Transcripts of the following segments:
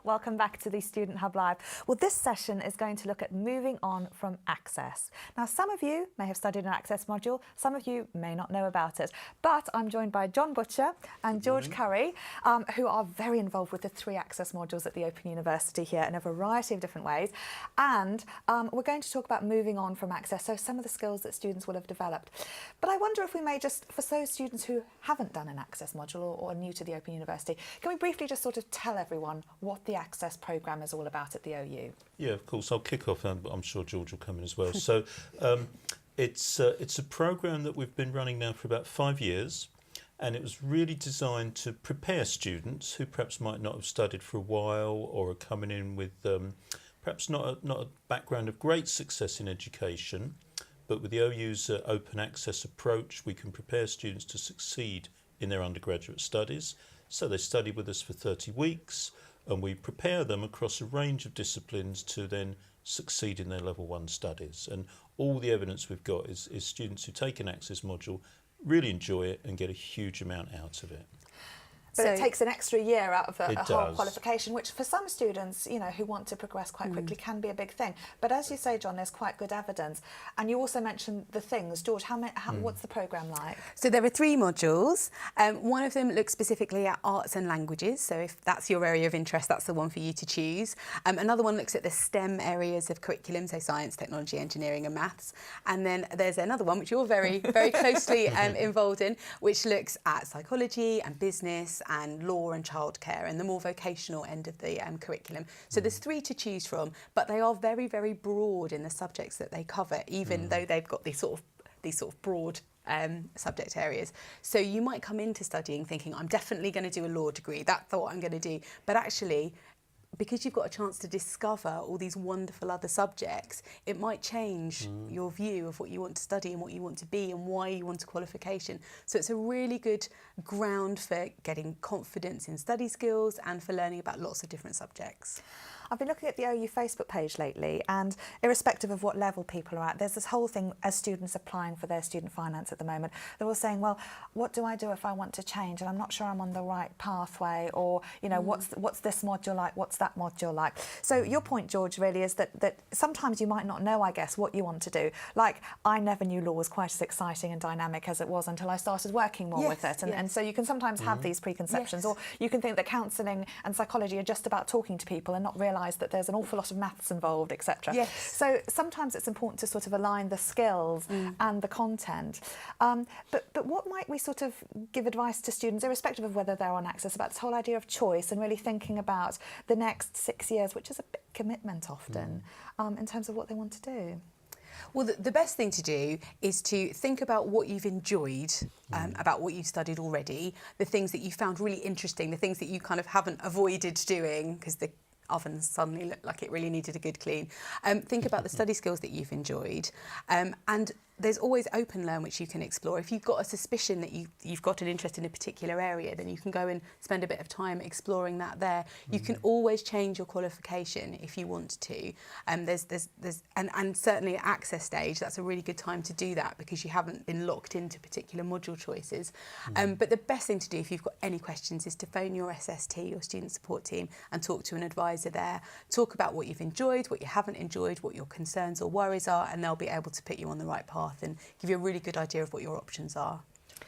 Welcome back to the Student Hub Live. Well, this session is going to look at moving on from Access. Now, some of you may have studied an Access module, some of you may not know about it, but I'm joined by John Butcher and George Curry, who are very involved with the 3 Access modules at the Open University here in a variety of different ways. And we're going to talk about moving on from Access, so some of the skills that students will have developed. But I wonder if we may just, for those students who haven't done an Access module or are new to the Open University, can we briefly just sort of tell everyone what the Access programme is all about at the OU? Yeah, of course. I'll kick off, and I'm sure George will come in as well. So it's a programme that we've been running now for about 5 years, and it was really designed to prepare students who perhaps might not have studied for a while or are coming in with perhaps not a background of great success in education, but with the OU's open access approach, we can prepare students to succeed in their undergraduate studies. So they study with us for 30 weeks, and we prepare them across a range of disciplines to then succeed in their level 1 studies. And all the evidence we've got is students who take an Access module really enjoy it and get a huge amount out of it. But it takes an extra year out of a whole qualification, which for some students, you know, who want to progress quite quickly can be a big thing. But as you say, John, there's quite good evidence. And you also mentioned the things. George, what's the programme like? So there are 3 modules. One of them looks specifically at arts and languages. So if that's your area of interest, that's the one for you to choose. Another one looks at the STEM areas of curriculum, so science, technology, engineering and maths. And then there's another one, which you're very, very closely involved in, which looks at psychology and business and law and childcare and the more vocational end of the curriculum. So there's 3 to choose from, but they are very, very broad in the subjects that they cover, even though they've got these sort of broad subject areas. So you might come into studying thinking, I'm definitely going to do a law degree, that's what I'm going to do. But actually, because you've got a chance to discover all these wonderful other subjects, it might change your view of what you want to study and what you want to be and why you want a qualification. So it's a really good ground for getting confidence in study skills and for learning about lots of different subjects. I've been looking at the OU Facebook page lately, and irrespective of what level people are at, there's this whole thing as students applying for their student finance at the moment. They're all saying, well, what do I do if I want to change and I'm not sure I'm on the right pathway, or, you know, what's this module like, what's that module like? So your point, George, really is that sometimes you might not know, I guess, what you want to do. Like, I never knew law was quite as exciting and dynamic as it was until I started working more with it. And so you can sometimes have these preconceptions, or you can think that counselling and psychology are just about talking to people and not realise that there's an awful lot of maths involved, etc. So sometimes it's important to sort of align the skills and the content. But what might we sort of give advice to students, irrespective of whether they're on Access, about this whole idea of choice and really thinking about the next 6 years, which is a big commitment often, in terms of what they want to do? Well, the best thing to do is to think about what you've enjoyed, about what you've studied already, the things that you found really interesting, the things that you kind of haven't avoided doing because the oven suddenly looked like it really needed a good clean. Think about the study skills that you've enjoyed, and there's always Open Learn, which you can explore. If you've got a suspicion that you've got an interest in a particular area, then you can go and spend a bit of time exploring that there. You can always change your qualification if you want to. And certainly at Access stage, that's a really good time to do that because you haven't been locked into particular module choices. But the best thing to do if you've got any questions is to phone your SST, your student support team, and talk to an advisor there. Talk about what you've enjoyed, what you haven't enjoyed, what your concerns or worries are, and they'll be able to put you on the right path and give you a really good idea of what your options are.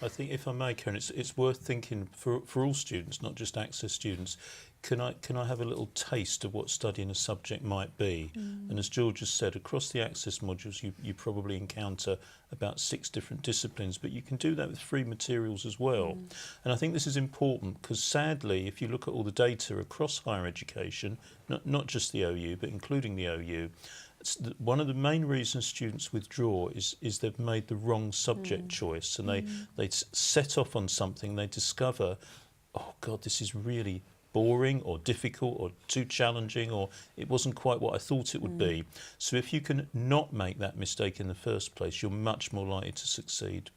I think, if I may, Karen, it's worth thinking for all students, not just Access students, can I have a little taste of what studying a subject might be? And as George has said, across the Access modules you probably encounter about 6 different disciplines, but you can do that with free materials as well. And I think this is important because sadly, if you look at all the data across higher education, not just the OU, but including the OU, one of the main reasons students withdraw is they've made the wrong subject choice, and they set off on something, they discover, oh God, this is really boring or difficult or too challenging, or it wasn't quite what I thought it would be. So if you can not make that mistake in the first place, you're much more likely to succeed.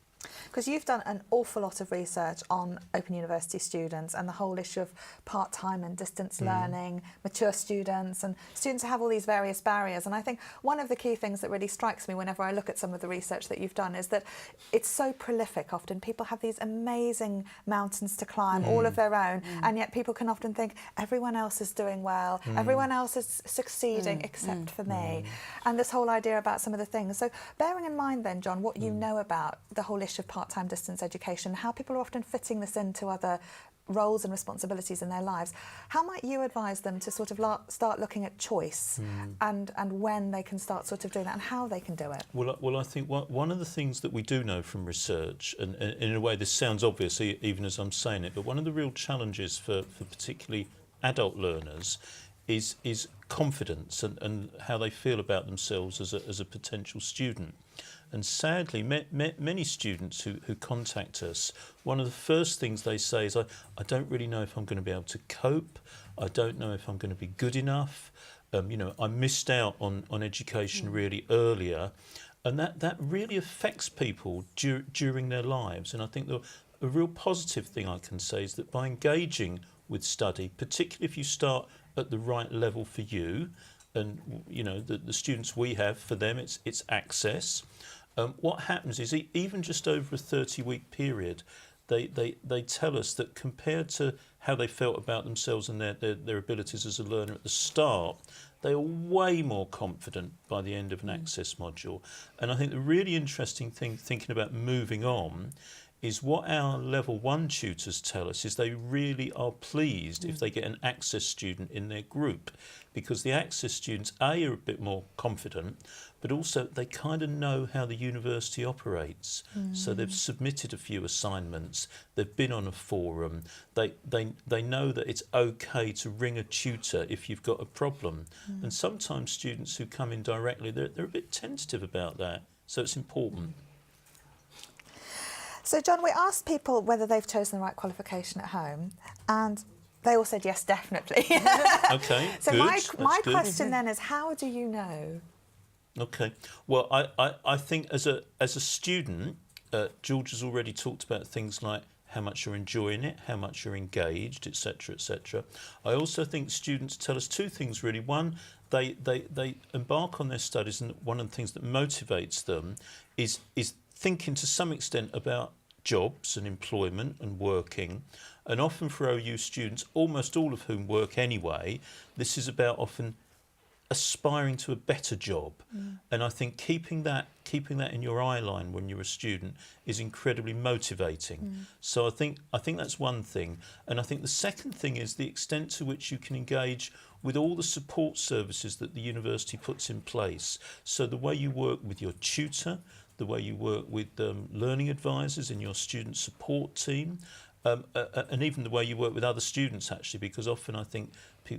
Because you've done an awful lot of research on Open University students and the whole issue of part-time and distance learning, mature students, and students have all these various barriers. And I think one of the key things that really strikes me whenever I look at some of the research that you've done is that it's so prolific often. People have these amazing mountains to climb, all of their own, and yet people can often think everyone else is doing well, everyone else is succeeding except for me. And this whole idea about some of the things. So bearing in mind then, John, what you know about the whole issue of part-time distance education, how people are often fitting this into other roles and responsibilities in their lives, how might you advise them to sort of start looking at choice and when they can start sort of doing that and how they can do it? Well, I think one of the things that we do know from research, and in a way this sounds obvious even as I'm saying it, but one of the real challenges for particularly adult learners is confidence and how they feel about themselves as a potential student. And sadly, many students who contact us, one of the first things they say is, I don't really know if I'm going to be able to cope. I don't know if I'm going to be good enough. I missed out on education really earlier. And that really affects people during their lives. And I think a real positive thing I can say is that by engaging with study, particularly if you start at the right level for you, and the students we have, for them it's access. What happens is even just over a 30-week period, they tell us that compared to how they felt about themselves and their abilities as a learner at the start, they are way more confident by the end of an access module. And I think the really interesting thing, thinking about moving on, is what our level 1 tutors tell us is they really are pleased if they get an access student in their group, because the access students are a bit more confident, but also they kind of know how the university operates. So they've submitted a few assignments, they've been on a forum, they know that it's okay to ring a tutor if you've got a problem. And sometimes students who come in directly, they're a bit tentative about that, so it's important. So, John, we asked people whether they've chosen the right qualification at home, and they all said yes, definitely. Okay, so good. my question then is, how do you know? Okay, well, I think as a student, George has already talked about things like how much you're enjoying it, how much you're engaged, etc., etc. I also think students tell us two things really. One, they embark on their studies, and one of the things that motivates them is thinking to some extent about jobs and employment and working. And often for OU students, almost all of whom work anyway, this is about often aspiring to a better job. And I think keeping that in your eye line when you're a student is incredibly motivating. So I think that's one thing. And I think the second thing is the extent to which you can engage with all the support services that the university puts in place. So the way you work with your tutor, the way you work with learning advisors in your student support team, and even the way you work with other students, actually, because often I think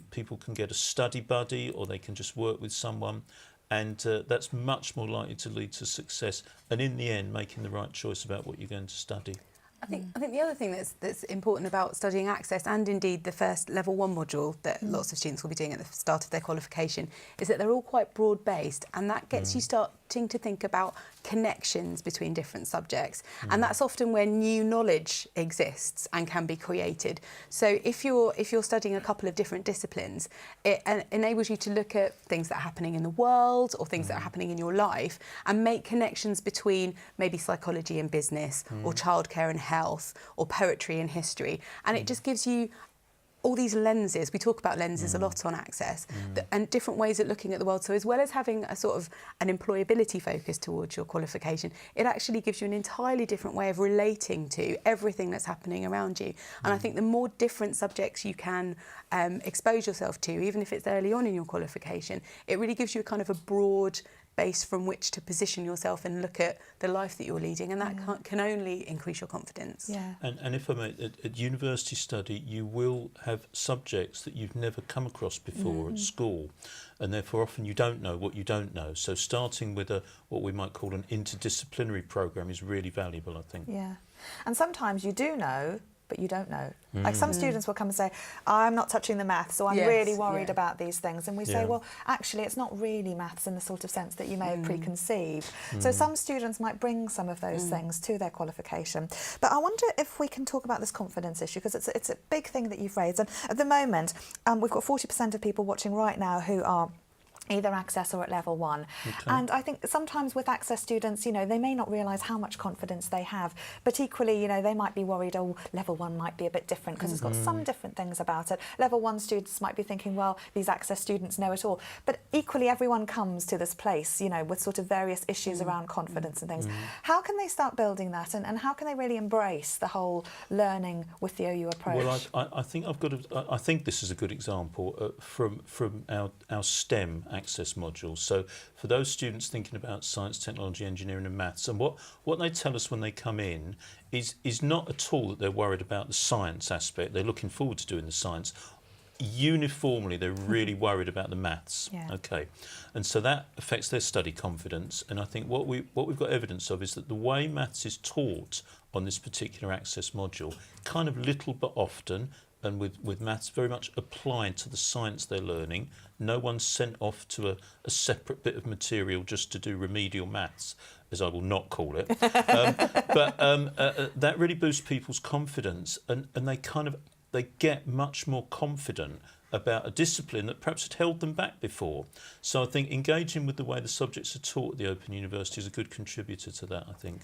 people can get a study buddy or they can just work with someone, and that's much more likely to lead to success and in the end making the right choice about what you're going to study. I think the other thing that's important about studying access, and indeed the first level 1 module that lots of students will be doing at the start of their qualification, is that they're all quite broad based, and that gets you starting to think about connections between different subjects, and that's often where new knowledge exists and can be created. So if you're studying a couple of different disciplines, it enables you to look at things that are happening in the world or things that are happening in your life and make connections between maybe psychology and business or childcare and health or poetry and history, and it just gives you all these lenses. We talk about lenses a lot on Access, and different ways of looking at the world. So as well as having a sort of an employability focus towards your qualification, it actually gives you an entirely different way of relating to everything that's happening around you. And I think the more different subjects you can expose yourself to, even if it's early on in your qualification, it really gives you a kind of a broad base from which to position yourself and look at the life that you're leading, and that can only increase your confidence. Yeah. And if I may, at university study, you will have subjects that you've never come across before at school, and therefore often you don't know what you don't know. So starting with what we might call an interdisciplinary programme is really valuable, I think. Yeah. And sometimes you do know, but you don't know. Like some students will come and say, I'm not touching the maths, so I'm really worried about these things. And we say, well, actually, it's not really maths in the sort of sense that you may have preconceived. So some students might bring some of those things to their qualification. But I wonder if we can talk about this confidence issue, because it's a big thing that you've raised. And at the moment, we've got 40% of people watching right now who are either access or at level 1. Okay. And I think sometimes with access students, you know, they may not realise how much confidence they have, but equally, you know, they might be worried, oh, level 1 might be a bit different because it's got some different things about it. Level 1 students might be thinking, well, these access students know it all. But equally, everyone comes to this place, you know, with sort of various issues around confidence and things. How can they start building that, and how can they really embrace the whole learning with the OU approach? Well, I think I think this is a good example from our STEM access modules. So for those students thinking about science, technology, engineering and maths, and what they tell us when they come in is not at all that they're worried about the science aspect. They're looking forward to doing the science. Uniformly, they're really worried about the maths. Okay, and so that affects their study confidence. And I think what we've got evidence of is that the way maths is taught on this particular access module, kind of little but often, and with maths very much applied to the science they're learning. No one's sent off to a separate bit of material just to do remedial maths, as I will not call it. But that really boosts people's confidence, and they get much more confident about a discipline that perhaps had held them back before. So I think engaging with the way the subjects are taught at the Open University is a good contributor to that, I think.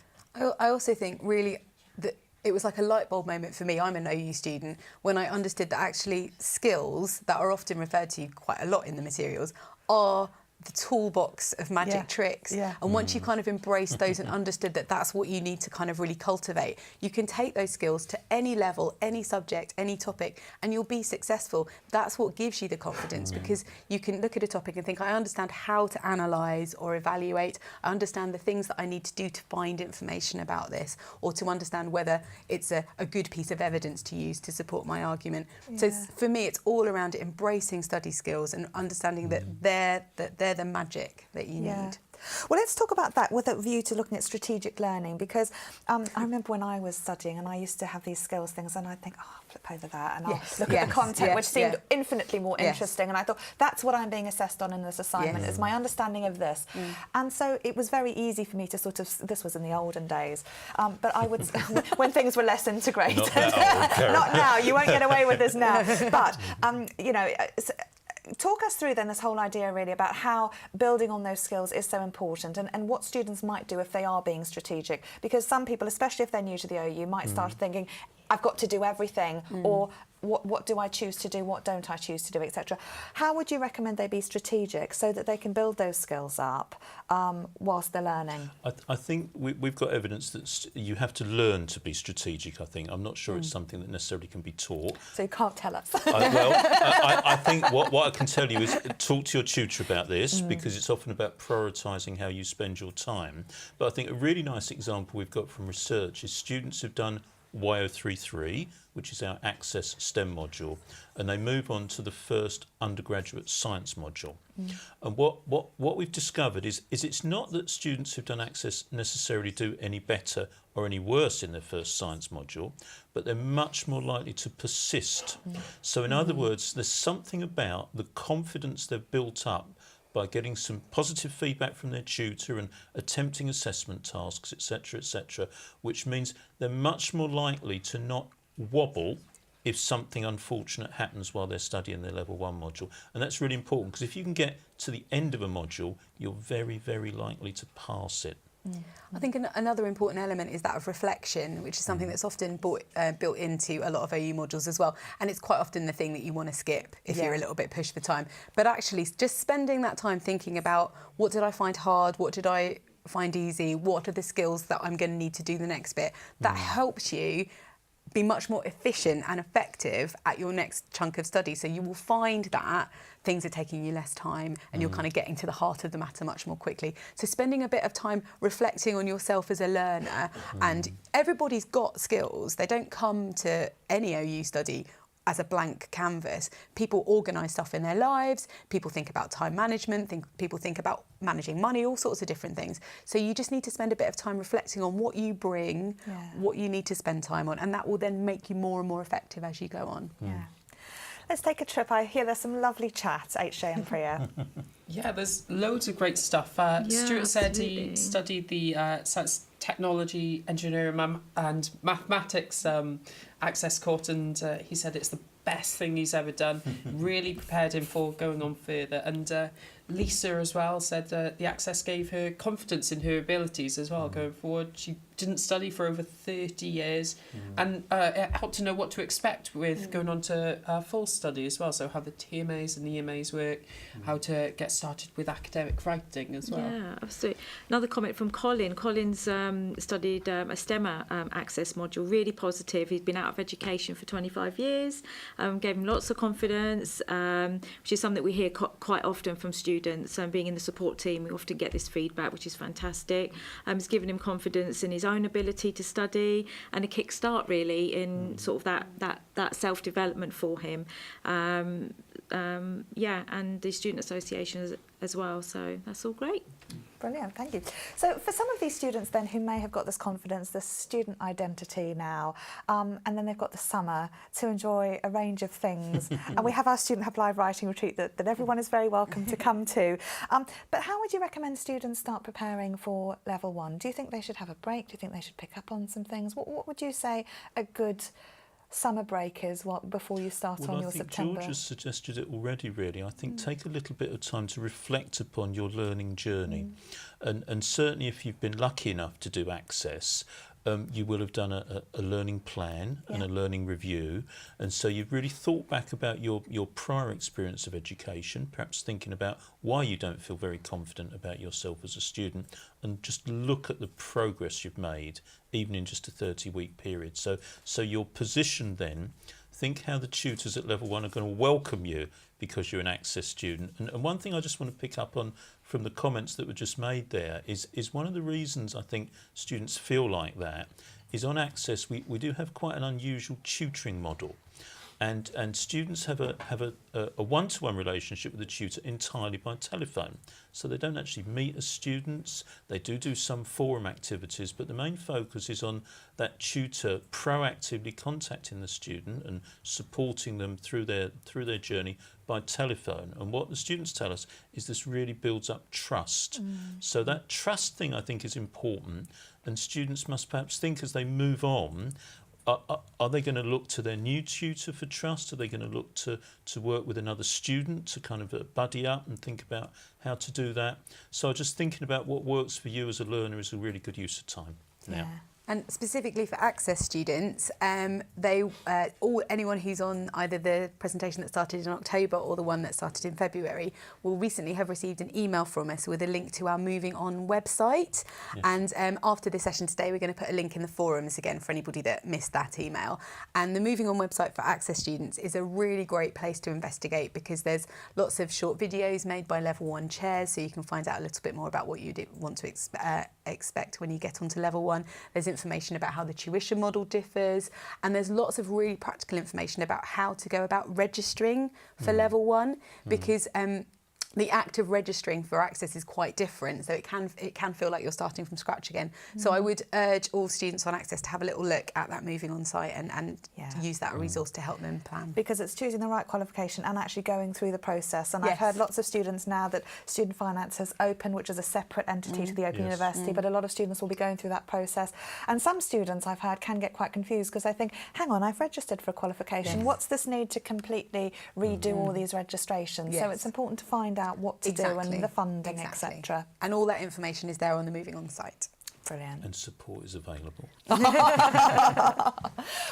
I also think really that it was like a light bulb moment for me. I'm an OU student when I understood that actually skills that are often referred to quite a lot in the materials are the toolbox of magic tricks. And once you kind of embraced those and understood that that's what you need to kind of really cultivate, you can take those skills to any level, any subject, any topic, and you'll be successful. That's what gives you the confidence, because you can look at a topic and think, I understand how to analyse or evaluate. I understand the things that I need to do to find information about this, or to understand whether it's a good piece of evidence to use to support my argument. So for me, it's all around embracing study skills and understanding that they're the magic that you need. Well, let's talk about that with a view to looking at strategic learning, because I remember when I was studying and I used to have these skills things and I'd think, oh, I'll flip over that and I'll look at the content, which seemed infinitely more interesting. And I thought, that's what I'm being assessed on in this assignment, is my understanding of this. And so it was very easy for me to sort of, this was in the olden days, but I would, when things were less integrated. Not now, you won't get away with this now. But, you know, talk us through then this whole idea really about how building on those skills is so important, and what students might do if they are being strategic. Because some people, especially if they're new to the OU, might start thinking, I've got to do everything, or what do I choose to do, what don't I choose to do, etc. How would you recommend they be strategic so that they can build those skills up whilst they're learning? I think we've got evidence that you have to learn to be strategic, I think. I'm not sure it's something that necessarily can be taught. So you can't tell us. I think what I can tell you is talk to your tutor about this, because it's often about prioritising how you spend your time. But I think a really nice example we've got from research is students who've done YO33, which is our Access STEM module, and they move on to the first undergraduate science module. And what we've discovered is it's not that students who've done Access necessarily do any better or any worse in their first science module, but they're much more likely to persist. So in other words, there's something about the confidence they've built up by getting some positive feedback from their tutor and attempting assessment tasks, etc., which means they're much more likely to not wobble if something unfortunate happens while they're studying their level 1 module. And that's really important, because if you can get to the end of a module, you're very, very likely to pass it. I think another important element is that of reflection, which is something that's often built into a lot of OU modules as well. And it's quite often the thing that you want to skip if you're a little bit pushed for time. But actually, just spending that time thinking about, what did I find hard? What did I find easy? What are the skills that I'm going to need to do the next bit? That helps you be much more efficient and effective at your next chunk of study. So you will find that things are taking you less time and you're kind of getting to the heart of the matter much more quickly. So spending a bit of time reflecting on yourself as a learner, and everybody's got skills. They don't come to any OU study as a blank canvas. People organise stuff in their lives, people think about time management, people think about managing money, all sorts of different things. So you just need to spend a bit of time reflecting on what you bring, what you need to spend time on, and that will then make you more and more effective as you go on. Yeah. Let's take a trip. I hear there's some lovely chat, HJ and Priya. Yeah, there's loads of great stuff. Stuart said he studied the science, technology, engineering and mathematics access course, and he said it's the best thing he's ever done. Really prepared him for going on further. And Lisa as well said the access gave her confidence in her abilities as well going forward. She didn't study for over 30 years and it helped to know what to expect with going on to full study as well, so how the TMAs and the EMAs work, how to get started with academic writing as well. Yeah, absolutely. Another comment from Colin. Colin's studied a STEMA access module, really positive. He's been out of education for 25 years, gave him lots of confidence, which is something that we hear quite often from students. Being in the support team, we often get this feedback, which is fantastic. It's given him confidence in his own ability to study and a kickstart really in sort of that self-development for him. And the student association as well, so that's all great. Brilliant, thank you. So for some of these students then who may have got this confidence, this student identity now, and then they've got the summer to enjoy a range of things, and we have our Student Hub Live Writing Retreat that everyone is very welcome to come to. But how would you recommend students start preparing for level 1? Do you think they should have a break? Do you think they should pick up on some things? What would you say a good summer break is before you start on your September? George has suggested it already, really. I think take a little bit of time to reflect upon your learning journey. And certainly if you've been lucky enough to do Access, you will have done a learning plan and a learning review. And so you've really thought back about your prior experience of education, perhaps thinking about why you don't feel very confident about yourself as a student, and just look at the progress you've made, even in just a 30-week period. So your position then, think how the tutors at level 1 are going to welcome you because you're an Access student. And one thing I just want to pick up on from the comments that were just made there is one of the reasons I think students feel like that is on Access we do have quite an unusual tutoring model. And students have a one-to-one relationship with the tutor entirely by telephone. So they don't actually meet as students. They do some forum activities, but the main focus is on that tutor proactively contacting the student and supporting them through their journey by telephone. And what the students tell us is this really builds up trust. So that trust thing I think is important, and students must perhaps think as they move on, are they going to look to their new tutor for trust? Are they going to look to work with another student to kind of buddy up and think about how to do that? So just thinking about what works for you as a learner is a really good use of time now. And specifically for Access students, anyone who's on either the presentation that started in October or the one that started in February will recently have received an email from us with a link to our Moving On website. Yes. And after this session today, we're going to put a link in the forums again for anybody that missed that email. And the Moving On website for Access students is a really great place to investigate because there's lots of short videos made by level 1 chairs, so you can find out a little bit more about what you want to expect when you get onto level 1. There's information about how the tuition model differs, and there's lots of really practical information about how to go about registering for level 1 because the act of registering for Access is quite different, so it can feel like you're starting from scratch again. So I would urge all students on Access to have a little look at that Moving On site and use that resource to help them plan. Because it's choosing the right qualification and actually going through the process. And I've heard lots of students now that Student Finance has opened, which is a separate entity to the Open University, but a lot of students will be going through that process. And some students I've heard can get quite confused because they think, hang on, I've registered for a qualification. What's this need to completely redo all these registrations? So it's important to find out what to do and the funding, etc. And all that information is there on the Moving On site. Brilliant. And support is available.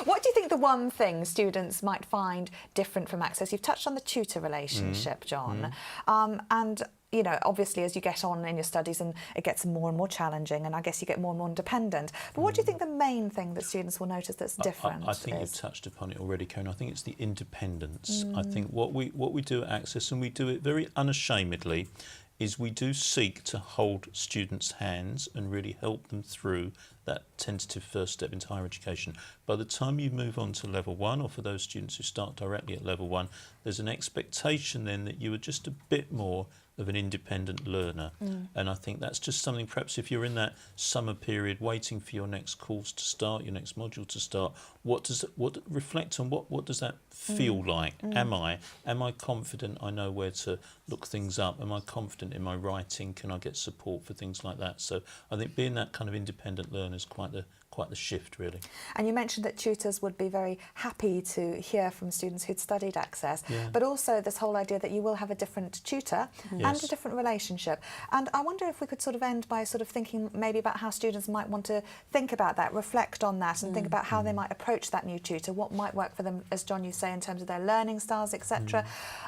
What do you think the one thing students might find different from Access? You've touched on the tutor relationship, John. And you know, obviously as you get on in your studies and it gets more and more challenging and I guess you get more and more independent. But what do you think the main thing that students will notice that's different I think you've touched upon it already, Karen. I think it's the independence. I think what we do at Access, and we do it very unashamedly, is we do seek to hold students' hands and really help them through that tentative first step into higher education. By the time you move on to level 1, or for those students who start directly at level 1, there's an expectation then that you are just a bit more of an independent learner. And I think that's just something, perhaps if you're in that summer period waiting for your next course to start, your next module to start, reflect on what does that feel like? Am I confident? I know where to look things up. Am I confident in my writing? Can I get support for things like that? So I think being that kind of independent learner is quite the shift, really. And you mentioned that tutors would be very happy to hear from students who'd studied Access, but also this whole idea that you will have a different tutor and a different relationship. And I wonder if we could sort of end by sort of thinking maybe about how students might want to think about that, reflect on that, and think about how they might approach that new tutor, what might work for them, as John, you say, in terms of their learning styles, etc.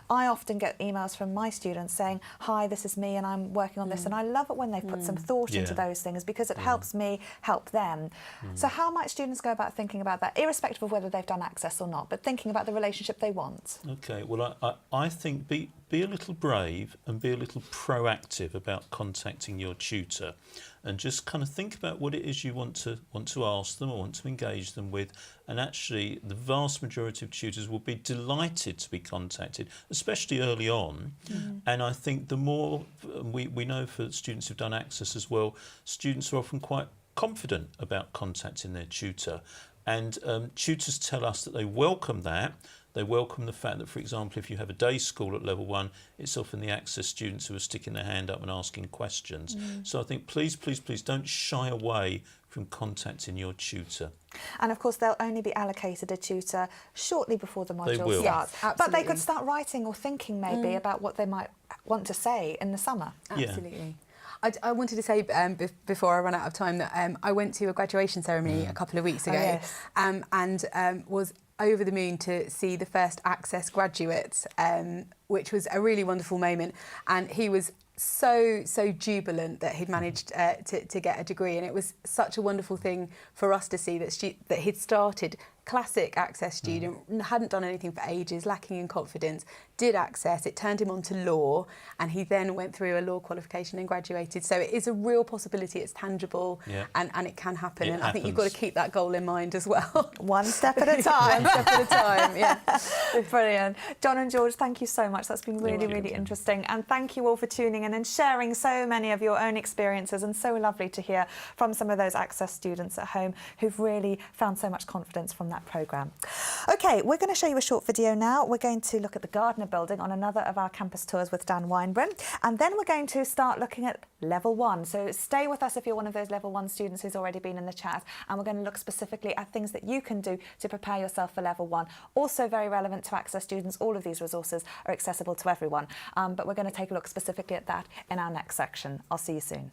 I often get emails from my students saying, "Hi, this is me and I'm working on this," and I love it when they put some thought into those things, because it helps me help them. So how might students go about thinking about that, irrespective of whether they've done Access or not, but thinking about the relationship they want? Okay, well, I think be a little brave and be a little proactive about contacting your tutor, and just kind of think about what it is you want to ask them or want to engage them with. And actually, the vast majority of tutors will be delighted to be contacted, especially early on. And I think the more we know, for students who've done Access as well, students are often quite confident about contacting their tutor, and tutors tell us that they welcome that. They welcome the fact that, for example, if you have a day school at level 1, it's often the Access students who are sticking their hand up and asking questions. So I think please don't shy away from contacting your tutor. And of course, they'll only be allocated a tutor shortly before the They module will. starts. Yes, but they absolutely. could start writing or thinking maybe about what they might want to say in the summer. Absolutely. I wanted to say before I run out of time that I went to a graduation ceremony a couple of weeks ago, and was over the moon to see the first Access graduate, which was a really wonderful moment. And he was so jubilant that he'd managed to get a degree, and it was such a wonderful thing for us to see that he'd started classic Access student, hadn't done anything for ages, lacking in confidence, did Access, it turned him on to law, and he then went through a law qualification and graduated. So it is a real possibility, it's tangible, and it can happen. I think you've got to keep that goal in mind as well. One step at a time. One step at a time, yeah. Brilliant. John and George, thank you so much. That's been really interesting. And thank you all for tuning in and sharing so many of your own experiences, and so lovely to hear from some of those Access students at home who've really found so much confidence from that programme. OK, we're going to show you a short video now. We're going to look at the Gardner building on another of our campus tours with Dan Weinbrun, and then we're going to start looking at level 1. So stay with us if you're one of those level 1 students who's already been in the chat, and we're going to look specifically at things that you can do to prepare yourself for level 1. Also very relevant to Access students. All of these resources are accessible to everyone, but we're going to take a look specifically at that in our next section. I'll see you soon.